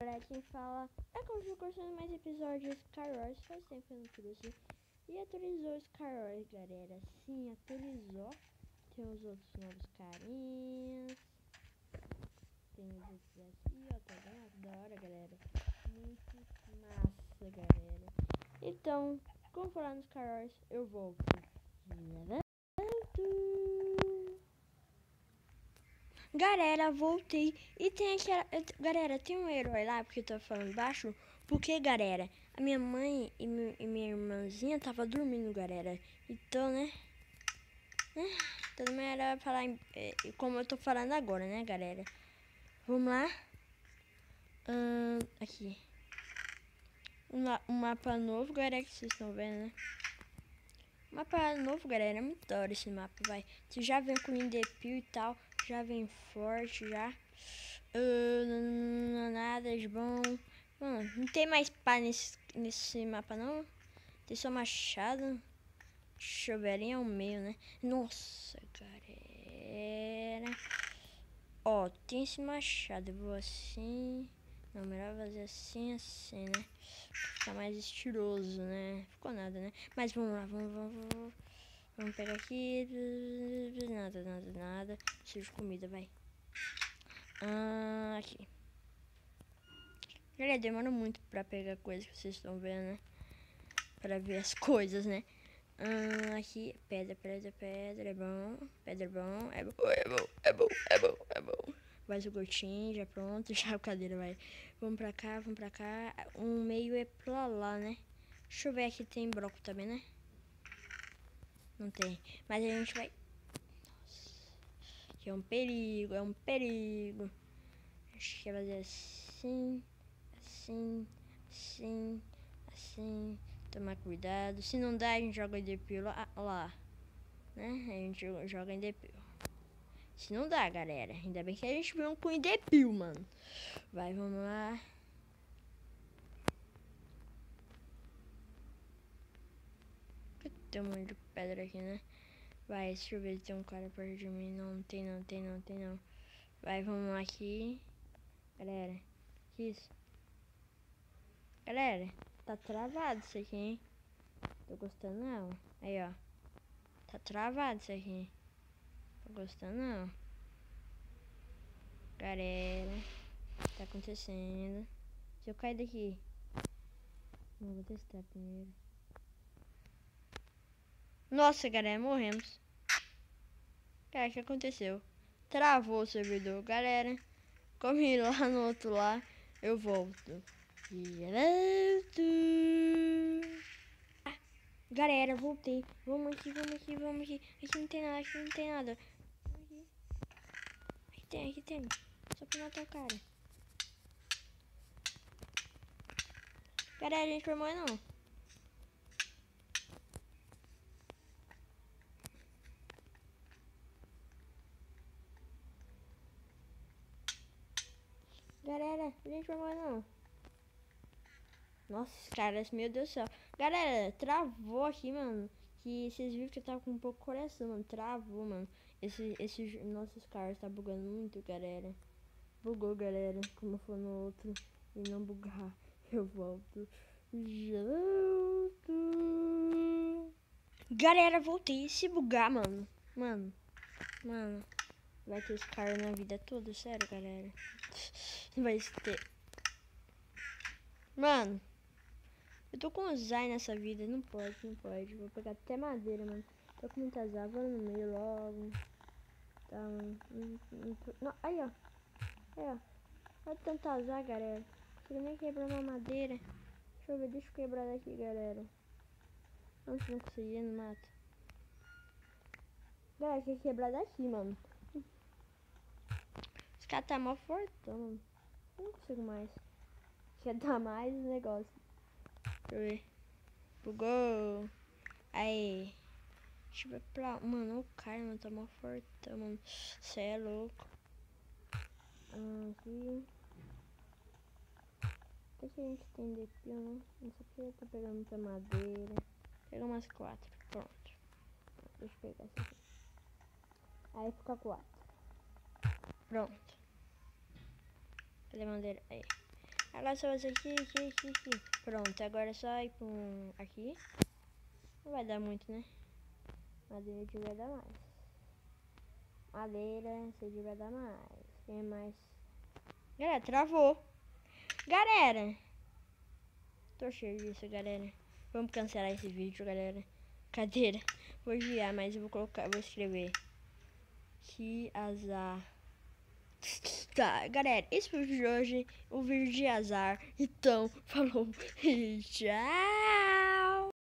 Galera, quem fala é como se cursando mais episódios Skywars. Faz tempo que eu não trouxe. E atualizou Skywars, galera. Sim, atualizou. Tem os outros novos carinhas. Tem os outros aqui, ó. Tá vendo? Da hora, galera. Muito massa, galera. Então, como falar nos Skywars, eu volto. Galera, voltei. E tem aquela... Galera, tem um herói lá, porque eu tô falando baixo. Porque, galera, a minha mãe e minha irmãzinha tava dormindo, galera. Então, né? Então não era falar como eu tô falando agora, né, galera? Vamos lá. Aqui. Um mapa novo, galera, que vocês estão vendo, né? Mapa novo, galera. É muito da hora esse mapa, vai. Você já vem com Indepil e tal. Já vem forte, já. Nada de bom. Mano, não tem mais pá nesse mapa, não. Tem só machado. Choveirinho ao meio, né? Nossa, galera. Ó, tem esse machado. Eu vou assim. Não, melhor fazer assim, assim, né? Ficar mais estiloso, né? Ficou nada, né? Mas vamos lá, vamos pegar aqui. Nada. Preciso de comida, vai. Aqui. Galera, demora muito pra pegar coisa que vocês estão vendo, né? Pra ver as coisas, né? Aqui, pedra, é bom. Pedra é bom, é bom. Mais o gotinho, já pronto, já a cadeira vai. Vamos pra cá. Um meio é pra lá, né? Deixa eu ver aqui, tem broco também, né? Não tem, mas a gente vai... Nossa, aqui é um perigo. Acho que vai fazer assim. Tomar cuidado. Se não dá, a gente joga Indepil lá. Né? A gente joga Indepil. Se não dá, galera. Ainda bem que a gente veio com Indepil, mano. Vai, vamos lá. Tem um monte de pedra aqui, né? Vai, deixa eu ver se tem um cara perto de mim. Não tem não. Vai, vamos lá aqui. Galera, que isso? Galera, tá travado isso aqui, hein? Tô gostando não. Aí, ó. Tá travado isso aqui. Tô gostando não. Galera, tá acontecendo. Se eu cair daqui. Não, vou testar primeiro. Nossa, galera, morremos. Cara, o que aconteceu? Travou o servidor, galera. Como ir lá no outro lá, eu volto. Galera, voltei. Vamos aqui. Aqui não tem nada. Aqui tem. Só pra matar o cara. Galera, a gente vai morrer não. Galera, a gente vai morrer não. Nossa, caras, meu Deus do céu. Galera, travou aqui, mano. Que vocês viram que eu tava com um pouco de coração, mano. Travou, mano. Nossos caras tá bugando muito, galera. Bugou, galera. Como foi no outro. E não bugar. Eu volto. Galera, voltei. Se bugar, mano. Mano. Vai ter Scar na vida toda, sério, galera. Vai ter. Mano. Eu tô com azar nessa vida. Não pode. Vou pegar até madeira, mano. Tô com muita azar. Vou no meio logo. Tá, mano. Não, aí, ó. Olha tanto azar, galera. Chega nem quebrar uma madeira. Deixa eu ver. Deixa eu quebrar daqui, galera. Onde vai conseguir no mato? Galera, quer quebrar daqui, mano. Esse cara tá mó fortão, mano. Não consigo mais. Quer dar mais negócio. Deixa eu ver. Bugou. Aí. Deixa eu ver pra... Mano, o cara, mano, tá mó fortão, mano. Cê é louco. Aqui. O que a gente tem de pio, né? Isso aqui tá pegando muita madeira. Pega umas 4. Pronto. Deixa eu pegar essa aqui. Aí fica 4. Pronto. Cadê a madeira? Aí. Agora só fazer aqui. Pronto, agora é só ir aqui. Não vai dar muito, né? Madeira de vai dar mais. Madeira, de vai dar mais. Tem mais. Galera, travou. Galera. Tô cheio disso, galera. Vamos cancelar esse vídeo, galera. Cadeira. Vou enviar, mas eu vou escrever. Que azar. Tá, galera, esse foi o vídeo de hoje. Um vídeo de azar. Então, falou e tchau.